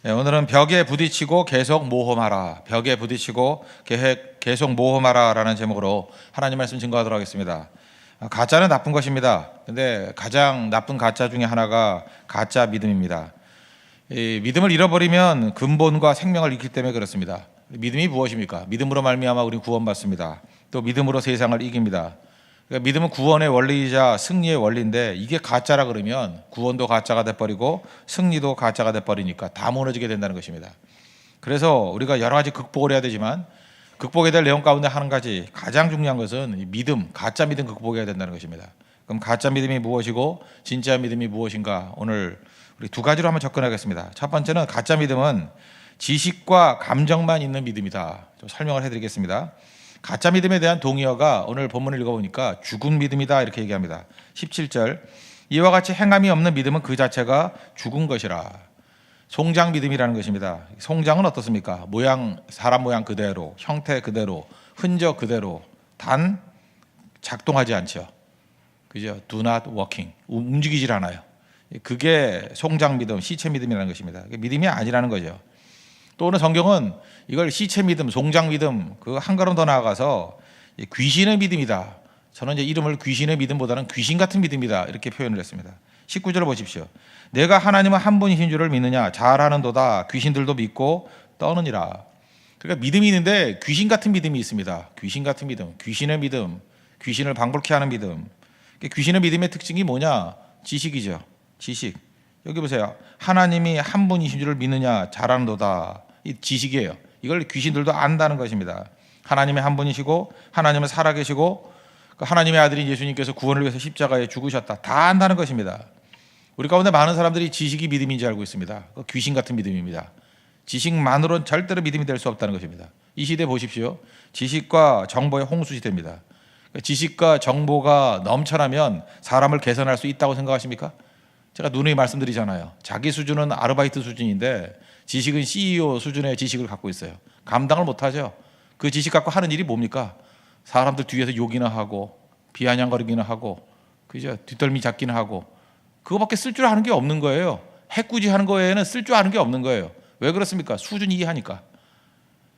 네, 오늘은 벽에 부딪히고 계속 모험하라. 벽에 부딪히고 계속 모험하라라는 제목으로 하나님 말씀 증거하도록 하겠습니다. 가짜는 나쁜 것입니다. 근데 가장 나쁜 가짜 중에 하나가 가짜 믿음입니다. 이 믿음을 잃어버리면 근본과 생명을 잃기 때문에 그렇습니다. 믿음이 무엇입니까? 믿음으로 말미암아 우리는 구원받습니다. 또 믿음으로 세상을 이깁니다. 그러니까 믿음은 구원의 원리이자 승리의 원리인데, 이게 가짜라 그러면 구원도 가짜가 돼버리고 승리도 가짜가 돼버리니까 다 무너지게 된다는 것입니다. 그래서 우리가 여러 가지 극복을 해야 되지만, 극복해야 될 내용 가운데 한 가지 가장 중요한 것은 믿음, 가짜 믿음 극복해야 된다는 것입니다. 그럼 가짜 믿음이 무엇이고 진짜 믿음이 무엇인가, 오늘 우리 두 가지로 한번 접근하겠습니다. 첫 번째는 가짜 믿음은 지식과 감정만 있는 믿음이다. 좀 설명을 해드리겠습니다. 가짜 믿음에 대한 동의어가 오늘 본문을 읽어보니까 죽은 믿음이다 이렇게 얘기합니다. 17절, 이와 같이 행함이 없는 믿음은 그 자체가 죽은 것이라. 송장 믿음이라는 것입니다. 송장은 어떻습니까? 사람 모양 그대로, 형태 그대로, 흔적 그대로, 단 작동하지 않죠. 그죠? Do not working, 움직이질 않아요. 그게 송장 믿음, 시체 믿음이라는 것입니다. 믿음이 아니라는 거죠. 또 오늘 성경은 이걸 시체 믿음, 송장 믿음, 그 한 걸음 더 나아가서 귀신의 믿음이다. 저는 이제 이름을 귀신의 믿음보다는 귀신 같은 믿음이다 이렇게 표현을 했습니다. 19절을 보십시오. 내가 하나님은 한 분이신 줄을 믿느냐? 잘하는도다. 귀신들도 믿고 떠느니라. 그러니까 믿음이 있는데 귀신 같은 믿음이 있습니다. 귀신 같은 믿음, 귀신의 믿음, 귀신을 방불케 하는 믿음. 귀신의 믿음의 특징이 뭐냐? 지식이죠. 지식. 여기 보세요. 하나님이 한 분이신 줄을 믿느냐? 잘하는도다. 이 지식이에요. 이걸 귀신들도 안다는 것입니다. 하나님의 한 분이시고 하나님은 살아계시고 하나님의 아들인 예수님께서 구원을 위해서 십자가에 죽으셨다. 다 안다는 것입니다. 우리 가운데 많은 사람들이 지식이 믿음인지 알고 있습니다. 귀신 같은 믿음입니다. 지식만으로는 절대로 믿음이 될 수 없다는 것입니다. 이 시대 보십시오. 지식과 정보의 홍수 시대입니다. 지식과 정보가 넘쳐나면 사람을 개선할 수 있다고 생각하십니까? 제가 누누이 말씀드리잖아요. 자기 수준은 아르바이트 수준인데 지식은 CEO 수준의 지식을 갖고 있어요. 감당을 못하죠. 그 지식 갖고 하는 일이 뭡니까? 사람들 뒤에서 욕이나 하고 비아냥거리기나 하고, 그죠? 뒷덜미 잡기나 하고, 그거밖에 쓸 줄 아는 게 없는 거예요. 해꾸지하는 거에는 쓸 줄 아는 게 없는 거예요. 왜 그렇습니까? 수준 이하니까.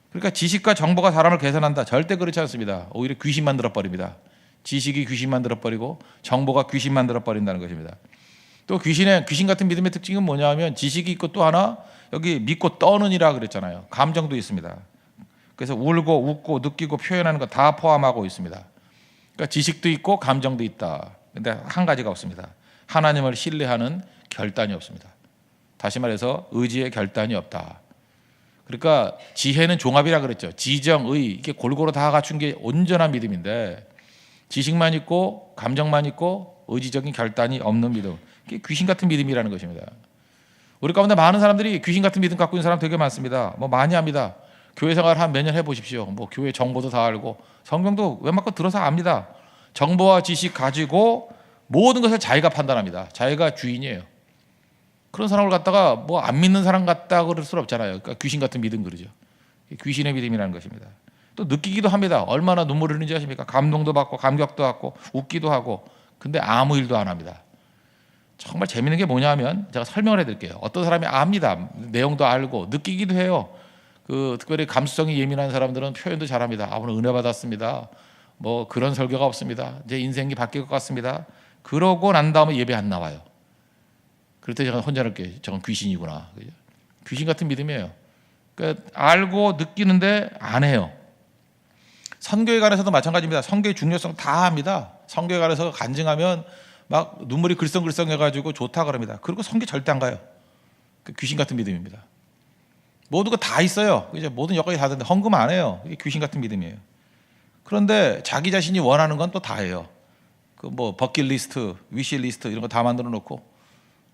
그러니까 지식과 정보가 사람을 개선한다? 절대 그렇지 않습니다. 오히려 귀신 만들어 버립니다. 지식이 귀신 만들어 버리고 정보가 귀신 만들어 버린다는 것입니다. 또 귀신 같은 믿음의 특징은 뭐냐 하면 지식이 있고, 또 하나 여기 믿고 떠느니라 그랬잖아요. 감정도 있습니다. 그래서 울고 웃고 느끼고 표현하는 거 다 포함하고 있습니다. 그러니까 지식도 있고 감정도 있다. 근데 한 가지가 없습니다. 하나님을 신뢰하는 결단이 없습니다. 다시 말해서 의지의 결단이 없다. 그러니까 지혜는 종합이라 그랬죠. 지정, 의, 이게 골고루 다 갖춘 게 온전한 믿음인데, 지식만 있고 감정만 있고 의지적인 결단이 없는 믿음, 이게 귀신 같은 믿음이라는 것입니다. 우리 가운데 많은 사람들이 귀신 같은 믿음 갖고 있는 사람 되게 많습니다. 많이 합니다. 교회 생활 한 몇 년 해보십시오. 교회 정보도 다 알고 성경도 웬만큼 들어서 압니다. 정보와 지식 가지고 모든 것을 자기가 판단합니다. 자기가 주인이에요. 그런 사람을 갖다가 안 믿는 사람 같다 그럴 수 없잖아요. 그러니까 귀신 같은 믿음 그러죠. 귀신의 믿음이라는 것입니다. 또 느끼기도 합니다. 얼마나 눈물을 흘리는지 아십니까? 감동도 받고 감격도 받고 웃기도 하고, 근데 아무 일도 안 합니다. 정말 재밌는 게 뭐냐 하면, 제가 설명을 해드릴게요. 어떤 사람이 압니다. 내용도 알고 느끼기도 해요. 특별히 감수성이 예민한 사람들은 표현도 잘합니다. 오늘 은혜 받았습니다. 그런 설교가 없습니다. 제 인생이 바뀔 것 같습니다. 그러고 난 다음에 예배 안 나와요. 그럴 때 제가 혼자 이렇게, 저건 귀신이구나. 그죠? 귀신 같은 믿음이에요. 그러니까 알고 느끼는데 안 해요. 선교에 관해서도 마찬가지입니다. 선교의 중요성 다 합니다. 선교에 관해서 간증하면 막 눈물이 글썽글썽 해가지고 좋다 그럽니다. 그리고 선교 절대 안 가요. 귀신 같은 믿음입니다. 모든 거 다 있어요. 이제 모든 여건이 다 되는데 헌금 안 해요. 이게 귀신 같은 믿음이에요. 그런데 자기 자신이 원하는 건 또 다 해요. 버킷리스트, 위시리스트 이런 거 다 만들어 놓고,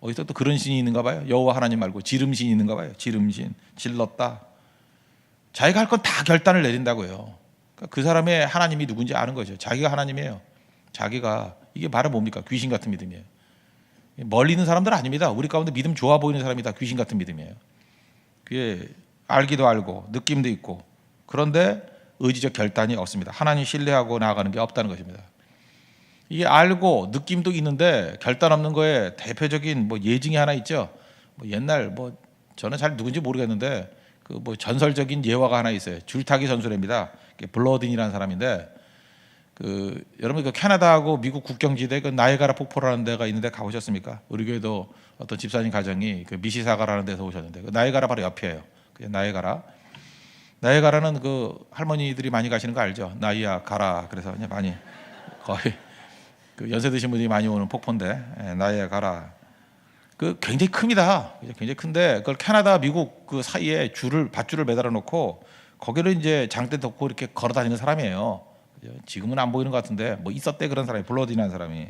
어디서 또 그런 신이 있는가 봐요. 여호와 하나님 말고 지름신이 있는가 봐요. 지름신, 질렀다. 자기가 할 건 다 결단을 내린다고요. 그러니까 그 사람의 하나님이 누군지 아는 거죠. 자기가 하나님이에요. 자기가. 이게 말은 뭡니까? 귀신 같은 믿음이에요. 멀리 있는 사람들 아닙니다. 우리 가운데 믿음 좋아 보이는 사람이 다 귀신 같은 믿음이에요. 그게 알기도 알고 느낌도 있고, 그런데 의지적 결단이 없습니다. 하나님 신뢰하고 나아가는 게 없다는 것입니다. 이게 알고 느낌도 있는데 결단 없는 거에 대표적인 예증이 하나 있죠. 옛날 저는 잘 누군지 모르겠는데 그 뭐 전설적인 예화가 하나 있어요. 줄타기 선수랍니다. 블러딘이라는 사람인데 그 여러분 그 캐나다하고 미국 국경지대 그 나이아가라 폭포라는 데가 있는데 가보셨습니까? 우리 교회도 어떤 집사님 가정이 그 미시사가라는 데서 오셨는데 그 나이아가라 바로 옆이에요. 그 나이아가라는 그 할머니들이 많이 가시는 거 알죠? 나이아가라 그래서 그냥 많이 거의 그 연세 드신 분들이 많이 오는 폭포인데 나이아가라 그 굉장히 큽니다. 굉장히 큰데 그걸 캐나다 미국 그 사이에 밧줄을 매달아 놓고 거기를 이제 장대 덮고 이렇게 걸어 다니는 사람이에요. 지금은 안 보이는 것 같은데 뭐 있었대 그런 사람이 블러디라는 사람이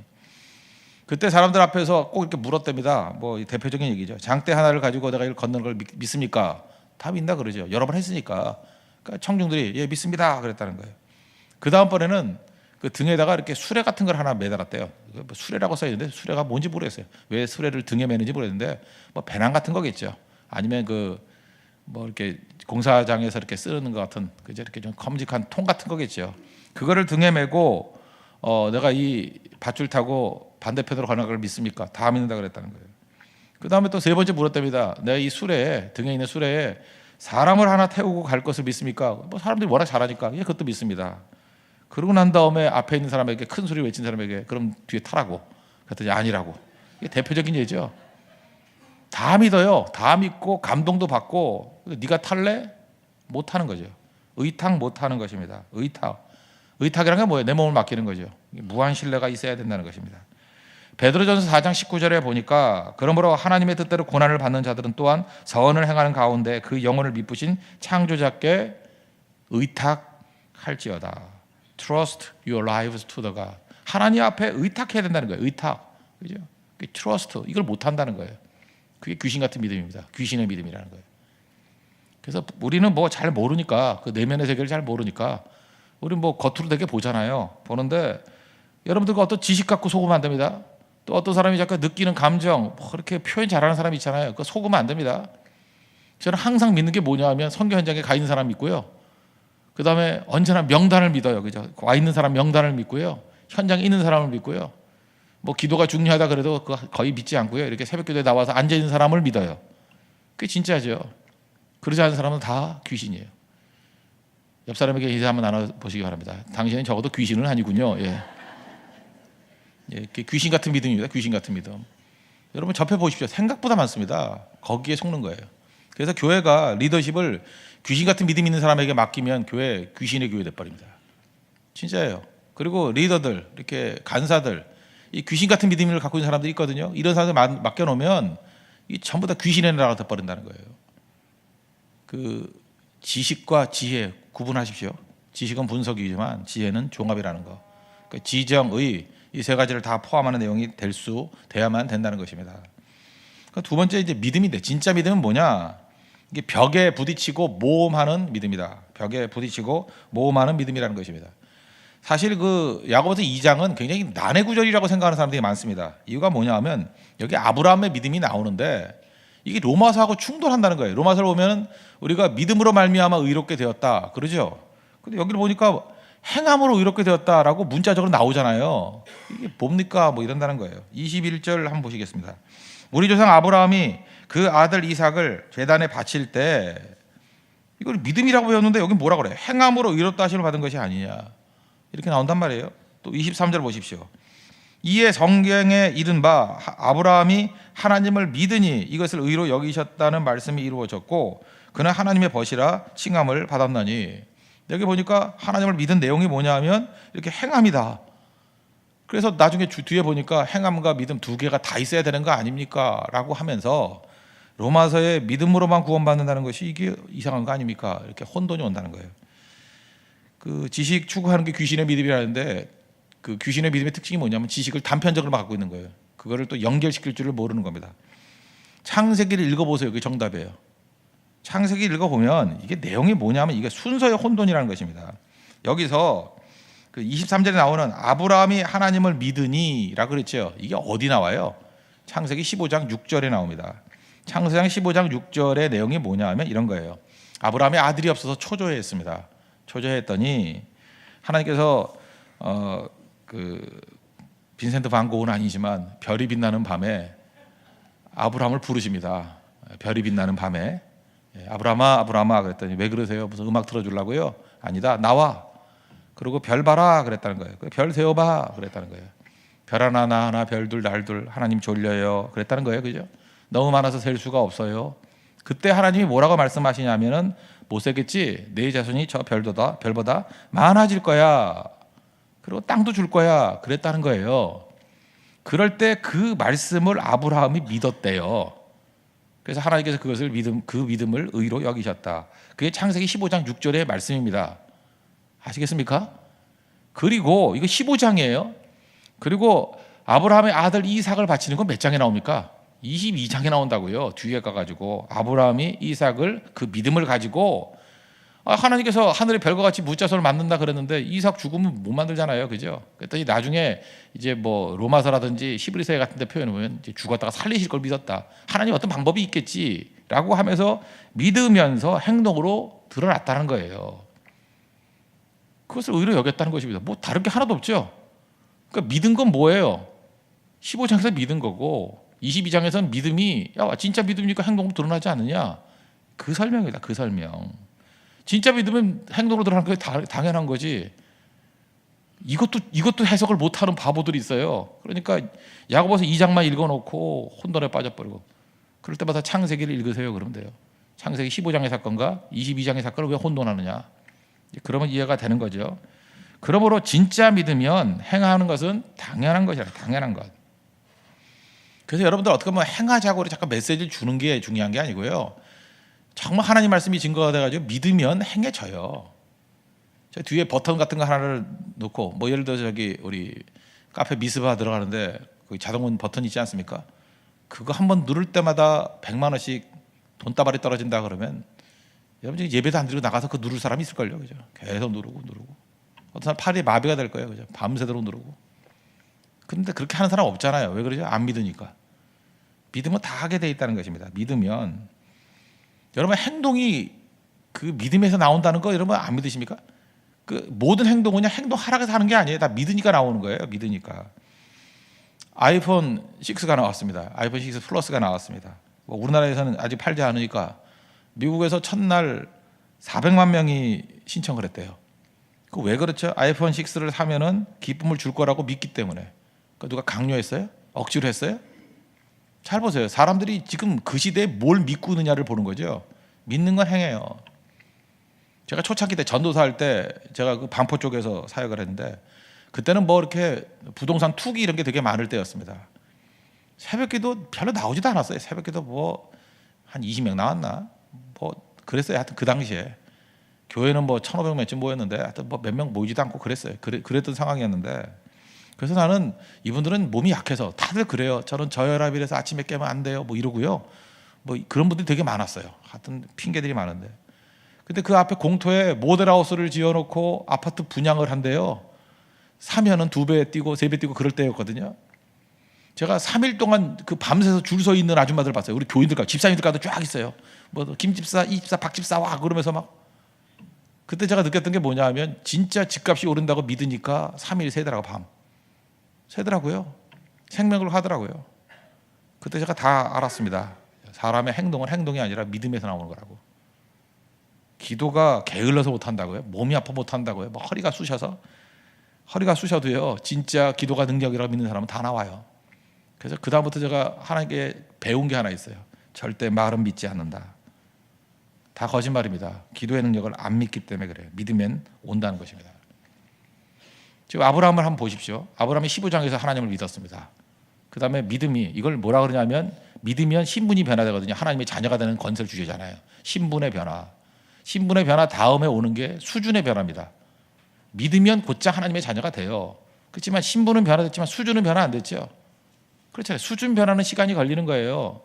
그때 사람들 앞에서 꼭 이렇게 물었답니다. 뭐 대표적인 얘기죠. 장대 하나를 가지고 내가 이걸 걷는 걸 믿습니까? 다 믿나 그러죠. 여러 번 했으니까. 그러니까 청중들이 예 믿습니다 그랬다는 거예요. 그 다음번에는 그 등에다가 이렇게 수레 같은 걸 하나 매달았대요. 수레라고 써 있는데 수레가 뭔지 모르겠어요. 왜 수레를 등에 매는지 모르겠는데 뭐 배낭 같은 거겠죠. 아니면 그 뭐 이렇게 공사장에서 이렇게 쓰는 것 같은 그죠 이렇게 좀 컴직한 통 같은 거겠죠. 그거를 등에 메고 내가 이 밧줄 타고 반대편으로 가는 걸 믿습니까? 다 믿는다 그랬다는 거예요. 그 다음에 또 세 번째 물었답니다. 내가 이 수레에 등에 있는 수레에 사람을 하나 태우고 갈 것을 믿습니까? 뭐 사람들이 워낙 잘하니까 예, 그것도 믿습니다. 그러고 난 다음에 앞에 있는 사람에게 큰 소리 외친 사람에게 그럼 뒤에 타라고 그랬더니 아니라고. 이게 대표적인 예죠. 다 믿어요. 다 믿고 감동도 받고 네가 탈래? 못 타는 거죠. 의탁 못 하는 것입니다. 의탁이라는 게 뭐예요? 내 몸을 맡기는 거죠. 무한 신뢰가 있어야 된다는 것입니다. 베드로전서 4장 19절에 보니까 그러므로 하나님의 뜻대로 고난을 받는 자들은 또한 선을 행하는 가운데 그 영혼을 믿으신 창조자께 의탁할지어다. Trust your lives to the God. 하나님 앞에 의탁해야 된다는 거예요. 의탁, 그죠? Trust 이걸 못 한다는 거예요. 그게 귀신 같은 믿음입니다. 귀신의 믿음이라는 거예요. 그래서 우리는 뭐 잘 모르니까 그 내면의 세계를 잘 모르니까 우리 뭐 겉으로 되게 보잖아요. 보는데 여러분들과 어떤 지식 갖고 속으면 안 됩니다. 또 어떤 사람이 자꾸 느끼는 감정 뭐 그렇게 표현 잘하는 사람이 있잖아요. 그거 속으면 안 됩니다. 저는 항상 믿는 게 뭐냐 하면 선교 현장에 가 있는 사람 믿고요. 그 다음에 언제나 명단을 믿어요. 그죠? 와 있는 사람 명단을 믿고요. 현장에 있는 사람을 믿고요. 뭐 기도가 중요하다 그래도 거의 믿지 않고요. 이렇게 새벽기도에 나와서 앉아 있는 사람을 믿어요. 그게 진짜죠. 그러지 않은 사람은 다 귀신이에요. 옆 사람에게 인사 한번 나눠보시기 바랍니다. 당신은 적어도 귀신은 아니군요. 예. 예, 귀신 같은 믿음입니다. 귀신 같은 믿음. 여러분 접해 보십시오. 생각보다 많습니다. 거기에 속는 거예요. 그래서 교회가 리더십을 귀신 같은 믿음 있는 사람에게 맡기면 교회 귀신의 교회 돼버립니다. 진짜예요. 그리고 리더들 이렇게 간사들 이 귀신 같은 믿음을 갖고 있는 사람들이 있거든요. 이런 사람들 맡겨놓으면 이 전부 다 귀신의 나라가 돼버린다는 거예요. 그 지식과 지혜 구분하십시오. 지식은 분석이지만 지혜는 종합이라는 거. 그러니까 지정의 이 세 가지를 다 포함하는 내용이 돼야만 된다는 것입니다. 두 번째 이제 믿음인데 진짜 믿음은 뭐냐? 이게 벽에 부딪히고 모험하는 믿음이다. 벽에 부딪히고 모험하는 믿음이라는 것입니다. 사실 그 야고보서 2장은 굉장히 난해 구절이라고 생각하는 사람들이 많습니다. 이유가 뭐냐하면 여기 아브라함의 믿음이 나오는데 이게 로마서하고 충돌한다는 거예요. 로마서를 보면 우리가 믿음으로 말미암아 의롭게 되었다 그러죠. 근데 여기를 보니까 행함으로 의롭게 되었다라고 문자적으로 나오잖아요. 이게 뭡니까? 뭐 이런다는 거예요. 21절 한번 보시겠습니다. 우리 조상 아브라함이 그 아들 이삭을 제단에 바칠 때 이걸 믿음이라고 배웠는데 여기 뭐라 그래요? 행함으로 의롭다 하심을 받은 것이 아니냐. 이렇게 나온단 말이에요. 또 23절 보십시오. 이에 성경에 이른 바 아브라함이 하나님을 믿으니 이것을 의로 여기셨다는 말씀이 이루어졌고 그는 하나님의 벗이라 칭함을 받았나니. 여기 보니까 하나님을 믿은 내용이 뭐냐 하면 이렇게 행함이다. 그래서 나중에 뒤에 보니까 행함과 믿음 두 개가 다 있어야 되는 거 아닙니까? 라고 하면서 로마서에 믿음으로만 구원받는다는 것이 이게 이상한 거 아닙니까? 이렇게 혼돈이 온다는 거예요. 그 지식 추구하는 게 귀신의 믿음이라는데 그 귀신의 믿음의 특징이 뭐냐면 지식을 단편적으로 갖고 있는 거예요. 그거를 또 연결시킬 줄을 모르는 겁니다. 창세기를 읽어보세요. 그게 정답이에요. 창세기 읽어보면 이게 내용이 뭐냐면 이게 순서의 혼돈이라는 것입니다. 여기서 그 23절에 나오는 아브라함이 하나님을 믿으니라고 그랬죠. 이게 어디 나와요? 창세기 15장 6절에 나옵니다. 창세기 15장 6절의 내용이 뭐냐 하면 이런 거예요. 아브라함이 아들이 없어서 초조해했습니다. 초조했더니 하나님께서 그 빈센트 반 고흐는 아니지만 별이 빛나는 밤에 아브라함을 부르십니다. 별이 빛나는 밤에 아브라함아 아브라함아 그랬더니 왜 그러세요? 무슨 음악 틀어주려고요? 아니다, 나와. 그리고 별 봐라 그랬다는 거예요. 별 세어봐 그랬다는 거예요. 별 하나 나 하나 별 둘 날 둘 하나님 졸려요 그랬다는 거예요. 그죠? 너무 많아서 셀 수가 없어요. 그때 하나님이 뭐라고 말씀하시냐면은 못 세겠지, 내 자손이 저 별보다 많아질 거야. 그리고 땅도 줄 거야 그랬다는 거예요. 그럴 때 그 말씀을 아브라함이 믿었대요. 그래서 하나님께서 그것을 그 믿음을 의로 여기셨다. 그게 창세기 15장 6절의 말씀입니다. 아시겠습니까? 그리고 이거 15장이에요. 그리고 아브라함의 아들 이삭을 바치는 건 몇 장에 나옵니까? 22장에 나온다고요. 뒤에 가가지고 아브라함이 이삭을 그 믿음을 가지고 하나님께서 하늘의 별과 같이 무자손을 만든다 그랬는데 이삭 죽으면 못 만들잖아요, 그죠? 그랬더니 나중에 이제 뭐 로마서라든지 히브리서 같은데 표현해 보면 죽었다가 살리실 걸 믿었다. 하나님 어떤 방법이 있겠지라고 하면서 믿으면서 행동으로 드러났다는 거예요. 그것을 의로 여겼다는 것입니다. 뭐 다른 게 하나도 없죠. 그러니까 믿은 건 뭐예요? 15장에서 믿은 거고 22장에서는 믿음이 진짜 믿음이니까 행동으로 드러나지 않느냐? 그 설명이다. 그 설명. 진짜 믿으면 행동으로 드러나는 게 당연한 거지. 이것도 해석을 못하는 바보들이 있어요. 그러니까 야고보서 2장만 읽어놓고 혼돈에 빠져버리고 그럴 때마다 창세기를 읽으세요. 그러면 돼요. 창세기 15장의 사건과 22장의 사건을 왜 혼돈하느냐? 그러면 이해가 되는 거죠. 그러므로 진짜 믿으면 행하는 것은 당연한 것이라, 당연한 것. 그래서 여러분들 어떻게 보면 행하자고 잠깐 메시지를 주는 게 중요한 게 아니고요. 정말 하나님 말씀이 증거가 돼가지고 믿으면 행해져요. 저 뒤에 버튼 같은 거 하나를 놓고 뭐 예를 들어 저기 우리 카페 미스바 들어가는데 그 자동문 버튼 있지 않습니까? 그거 한번 누를 때마다 100만 원씩 돈다발이 떨어진다 그러면 여러분 예배도 안 드리고 나가서 그 누를 사람이 있을걸요, 그죠? 계속 누르고 어떤 사람 팔이 마비가 될 거예요, 그죠? 밤새도록 누르고. 그런데 그렇게 하는 사람 없잖아요. 왜 그러죠? 안 믿으니까. 믿으면 다 하게 돼 있다는 것입니다. 믿으면 여러분 행동이 그 믿음에서 나온다는 거 여러분 안 믿으십니까? 그 모든 행동은 그냥 행동하라고 하는 게 아니에요. 다 믿으니까 나오는 거예요. 믿으니까. 아이폰 6가 나왔습니다. 아이폰 6 플러스가 나왔습니다. 뭐 우리나라에서는 아직 팔지 않으니까 미국에서 첫날 400만 명이 신청을 했대요. 그 왜 그렇죠? 아이폰 6를 사면은 기쁨을 줄 거라고 믿기 때문에. 그 누가 강요했어요? 억지로 했어요? 잘 보세요. 사람들이 지금 그 시대에 뭘 믿고 있느냐를 보는 거죠. 믿는 건 행해요. 제가 초창기 때 전도사 할 때 제가 그 반포 쪽에서 사역을 했는데 그때는 뭐 이렇게 부동산 투기 이런 게 되게 많을 때였습니다. 새벽기도 별로 나오지도 않았어요. 새벽기도 뭐 한 20명 나왔나? 뭐 그랬어요. 하여튼 그 당시에 교회는 뭐 1,500명쯤 모였는데 하여튼 뭐 몇 명 모이지도 않고 그랬어요. 그랬던 상황이었는데 그래서 나는 이분들은 몸이 약해서 다들 그래요. 저는 저혈압이라서 아침에 깨면 안 돼요. 뭐 이러고요. 뭐 그런 분들이 되게 많았어요. 하여튼 핑계들이 많은데. 근데 그 앞에 공터에 모델하우스를 지어놓고 아파트 분양을 한대요. 사면은 2배 뛰고 3배 뛰고 그럴 때였거든요. 제가 3일 동안 그 밤새서 줄 서 있는 아줌마들 봤어요. 우리 교인들과 집사님들과도 쫙 있어요. 뭐 김집사, 이집사, 박집사 와 그러면서 막. 그때 제가 느꼈던 게 뭐냐 하면 진짜 집값이 오른다고 믿으니까 3일 세더라고 밤. 세더라고요. 생명을 하더라고요. 그때 제가 다 알았습니다. 사람의 행동은 행동이 아니라 믿음에서 나오는 거라고. 기도가 게을러서 못한다고요? 몸이 아파 못한다고요? 뭐 허리가 쑤셔도요 진짜 기도가 능력이라고 믿는 사람은 다 나와요. 그래서 그 다음부터 제가 하나님께 배운 게 하나 있어요. 절대 말은 믿지 않는다. 다 거짓말입니다. 기도의 능력을 안 믿기 때문에 그래요. 믿으면 온다는 것입니다. 지금 아브라함을 한번 보십시오. 아브라함이 15장에서 하나님을 믿었습니다. 그 다음에 믿음이 이걸 뭐라 그러냐면 믿으면 신분이 변화되거든요. 하나님의 자녀가 되는 권세를 주시잖아요. 신분의 변화. 신분의 변화 다음에 오는 게 수준의 변화입니다. 믿으면 곧장 하나님의 자녀가 돼요. 그렇지만 신분은 변화됐지만 수준은 변화 안 됐죠. 그렇잖아요. 수준 변화는 시간이 걸리는 거예요.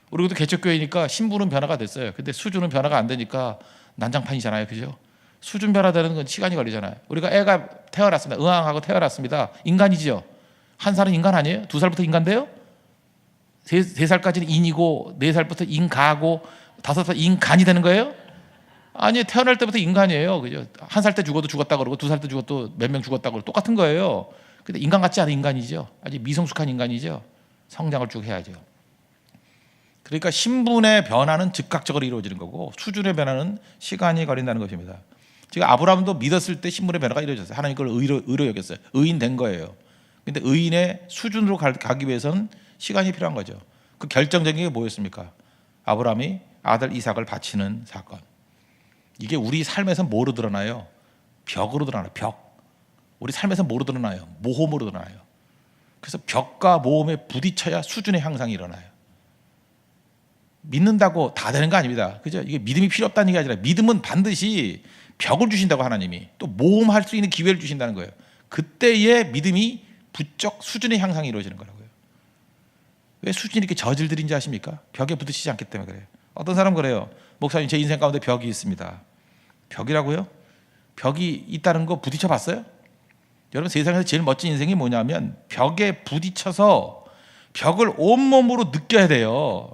우리도 개척교회니까 신분은 변화가 됐어요. 근데 수준은 변화가 안 되니까 난장판이잖아요. 그죠? 수준 변화되는 건 시간이 걸리잖아요. 우리가 애가 태어났습니다. 응앙하고 태어났습니다. 인간이죠. 한 살은 인간 아니에요? 2살부터 인간 돼요? 3살까지는 인이고 4살부터 인가고 5살 인간이 되는 거예요? 아니 태어날 때부터 인간이에요. 그죠? 1살 때 죽어도 죽었다 그러고 2살 때 죽어도 몇 명 죽었다 그러고 똑같은 거예요. 근데 인간 같지 않은 인간이죠. 아주 미성숙한 인간이죠. 성장을 쭉 해야죠. 그러니까 신분의 변화는 즉각적으로 이루어지는 거고 수준의 변화는 시간이 걸린다는 것입니다. 지금 아브라함도 믿었을 때 신분의 변화가 이루어졌어요. 하나님 그걸 의로 여겼어요. 의인 된 거예요. 근데 의인의 수준으로 가기 위해서는 시간이 필요한 거죠. 그 결정적인 게 뭐였습니까? 아브라함이 아들 이삭을 바치는 사건. 이게 우리 삶에서 뭐로 드러나요? 벽으로 드러나요. 벽. 우리 삶에서 뭐로 드러나요? 모험으로 드러나요. 그래서 벽과 모험에 부딪혀야 수준의 향상이 일어나요. 믿는다고 다 되는 거 아닙니다. 그죠? 이게 믿음이 필요 없다는 얘기가 아니라 믿음은 반드시 벽을 주신다고 하나님이 또 모험할 수 있는 기회를 주신다는 거예요. 그때의 믿음이 부쩍 수준의 향상이 이루어지는 거라고요. 왜 수준이 이렇게 저질들인지 아십니까? 벽에 부딪히지 않기 때문에 그래요. 어떤 사람은 그래요. 목사님 제 인생 가운데 벽이 있습니다. 벽이라고요? 벽이 있다는 거 부딪혀 봤어요? 여러분 세상에서 제일 멋진 인생이 뭐냐면 벽에 부딪혀서 벽을 온몸으로 느껴야 돼요.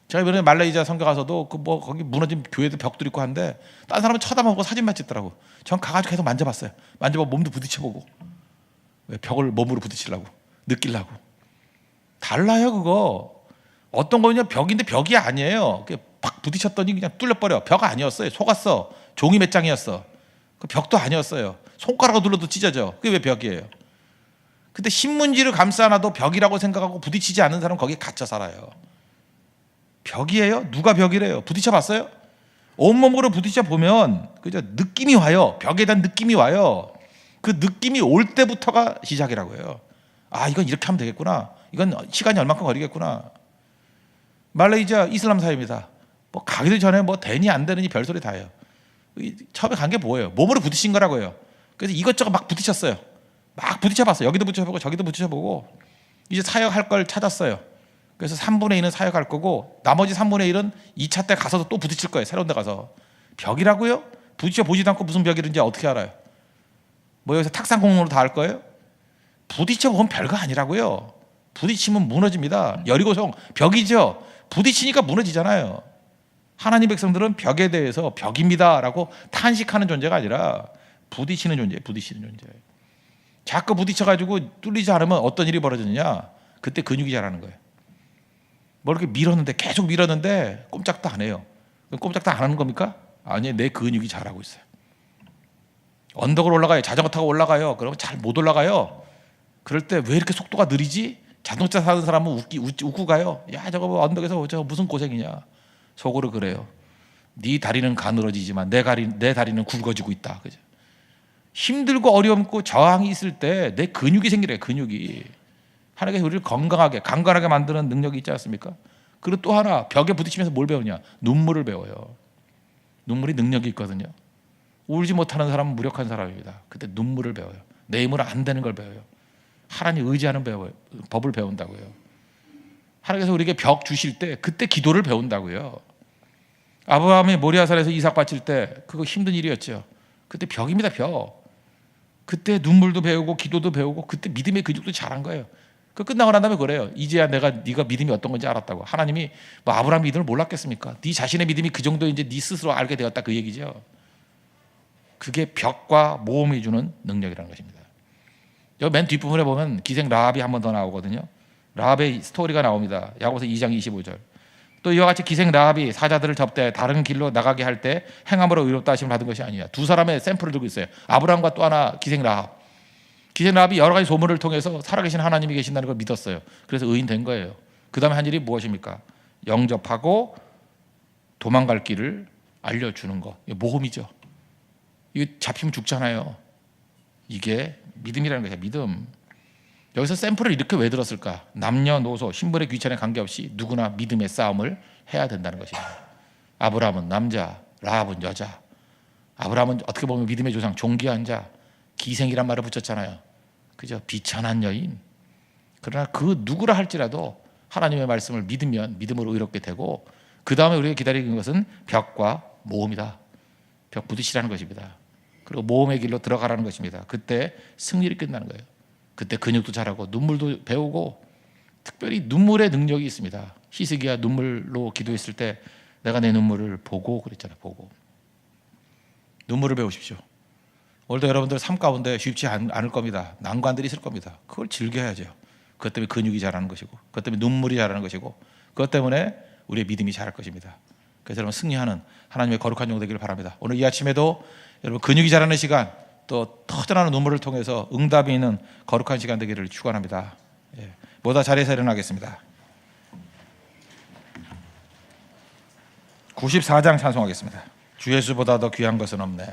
제가 이번에 말레이시아 선교 가서도 그 뭐 거기 무너진 교회도 벽도 있고 한데 다른 사람은 쳐다보고 사진만 찍더라고. 전 가가지고 계속 만져봤어요. 만져보고 몸도 부딪혀보고. 왜 벽을 몸으로 부딪히려고 느끼려고. 달라요 그거. 어떤 거냐 벽인데 벽이 아니에요. 팍 부딪혔더니 그냥 뚫려버려. 벽 아니었어요. 속았어. 종이 몇 장이었어. 그 벽도 아니었어요. 손가락으로 눌러도 찢어져. 그게 왜 벽이에요? 근데 신문지를 감싸 놔도 벽이라고 생각하고 부딪히지 않는 사람은 거기에 갇혀 살아요. 벽이에요? 누가 벽이래요? 부딪혀 봤어요? 온몸으로 부딪혀 보면 그죠? 느낌이 와요. 벽에 대한 느낌이 와요. 그 느낌이 올 때부터가 시작이라고요. 아, 이건 이렇게 하면 되겠구나. 이건 시간이 얼마큼 걸리겠구나. 말레이시아 이슬람 사회입니다. 뭐 가기도 전에 뭐 되니 안 되느니 별소리 다 해요. 처음에 간 게 뭐예요? 몸으로 부딪힌 거라고요. 그래서 이것저것 막 부딪혔어요. 막 부딪혀봤어요. 여기도 부딪혀보고 저기도 부딪혀보고 이제 사역할 걸 찾았어요. 그래서 3분의 1은 사역할 거고 나머지 3분의 1은 2차 때 가서도 또 부딪힐 거예요. 새로운 데 가서. 벽이라고요? 부딪혀 보지도 않고 무슨 벽이든지 어떻게 알아요? 뭐 여기서 탁상공론으로 다 할 거예요? 부딪혀 보면 별거 아니라고요. 부딪히면 무너집니다. 여리고성 벽이죠. 부딪히니까 무너지잖아요. 하나님 백성들은 벽에 대해서 벽입니다라고 탄식하는 존재가 아니라 부딪히는 존재예요. 부딪히는 존재. 자꾸 부딪혀가지고 뚫리지 않으면 어떤 일이 벌어지느냐? 그때 근육이 자라는 거예요. 뭐 이렇게 밀었는데 계속 밀었는데 꼼짝도 안 해요. 꼼짝도 안 하는 겁니까? 아니에요. 내 근육이 자라고 있어요. 언덕을 올라가요. 자전거 타고 올라가요. 그러면 잘 못 올라가요. 그럴 때 왜 이렇게 속도가 느리지? 자동차 타는 사람은 웃고 가요. 야 저거 뭐 언덕에서 저거 무슨 고생이냐. 속으로 그래요. 네 다리는 가늘어지지만 내 다리는 굵어지고 있다. 그죠? 힘들고 어렵고 저항이 있을 때 내 근육이 생기래요. 근육이. 하나님께서 우리를 건강하게 강건하게 만드는 능력이 있지 않습니까? 그리고 또 하나 벽에 부딪히면서 뭘 배우냐? 눈물을 배워요. 눈물이 능력이 있거든요. 울지 못하는 사람은 무력한 사람입니다. 그때 눈물을 배워요. 내 힘으로 안 되는 걸 배워요. 하나님 의지하는 법을 배운다고요. 하나님께서 우리에게 벽 주실 때 그때 기도를 배운다고요. 아브라함이 모리아산에서 이삭 바칠 때 그거 힘든 일이었죠. 그때 벽입니다. 벽. 그때 눈물도 배우고 기도도 배우고 그때 믿음의 근육도 자란 거예요. 그 끝나고 난 다음에 그래요. 이제야 네가 믿음이 어떤 건지 알았다고. 하나님이 뭐 아브라함 믿음을 몰랐겠습니까? 네 자신의 믿음이 그 정도인지 네 스스로 알게 되었다 그 얘기죠. 그게 벽과 모험이 주는 능력이라는 것입니다. 여기 맨 뒷부분에 보면 기생 라합이 한 번 더 나오거든요. 라합의 스토리가 나옵니다. 야고보서 2장 25절. 또 이와 같이 기생 라합이 사자들을 접대 다른 길로 나가게 할 때 행함으로 의롭다 하심을 받은 것이 아니냐. 두 사람의 샘플을 들고 있어요. 아브라함과 또 하나 기생 라합. 기생 라합이 여러 가지 소문을 통해서 살아계신 하나님이 계신다는 걸 믿었어요. 그래서 의인 된 거예요. 그 다음에 한 일이 무엇입니까? 영접하고 도망갈 길을 알려주는 거. 이게 모험이죠. 이거 잡히면 죽잖아요. 이게 믿음이라는 거죠. 믿음. 여기서 샘플을 이렇게 왜 들었을까? 남녀노소, 신분의 귀천에 관계없이 누구나 믿음의 싸움을 해야 된다는 것입니다. 아브라함은 남자, 라합은 여자. 아브라함은 어떻게 보면 믿음의 조상, 존귀한 자, 기생이란 말을 붙였잖아요. 그죠? 비천한 여인. 그러나 그 누구라 할지라도 하나님의 말씀을 믿으면 믿음으로 의롭게 되고 그 다음에 우리가 기다리는 것은 벽과 모험이다. 벽 부딪히라는 것입니다. 그리고 모험의 길로 들어가라는 것입니다. 그때 승리를 끝나는 거예요. 그때 근육도 자라고 눈물도 배우고 특별히 눈물의 능력이 있습니다. 히스기야 눈물로 기도했을 때 내가 내 눈물을 보고 그랬잖아요. 보고. 눈물을 배우십시오. 오늘도 여러분들 삶 가운데 쉽지 않을 겁니다. 난관들이 있을 겁니다. 그걸 즐겨야죠. 그것 때문에 근육이 자라는 것이고 그것 때문에 눈물이 자라는 것이고 그것 때문에 우리의 믿음이 자랄 것입니다. 그래서 여러분 승리하는 하나님의 거룩한 종 되기를 바랍니다. 오늘 이 아침에도 여러분 근육이 자라는 시간, 또 터져나오는 눈물을 통해서 응답이 있는 거룩한 시간 되기를 축원합니다. 모두 자리에서 일어나겠습니다. 94장 찬송하겠습니다. 주 예수보다 더 귀한 것은 없네.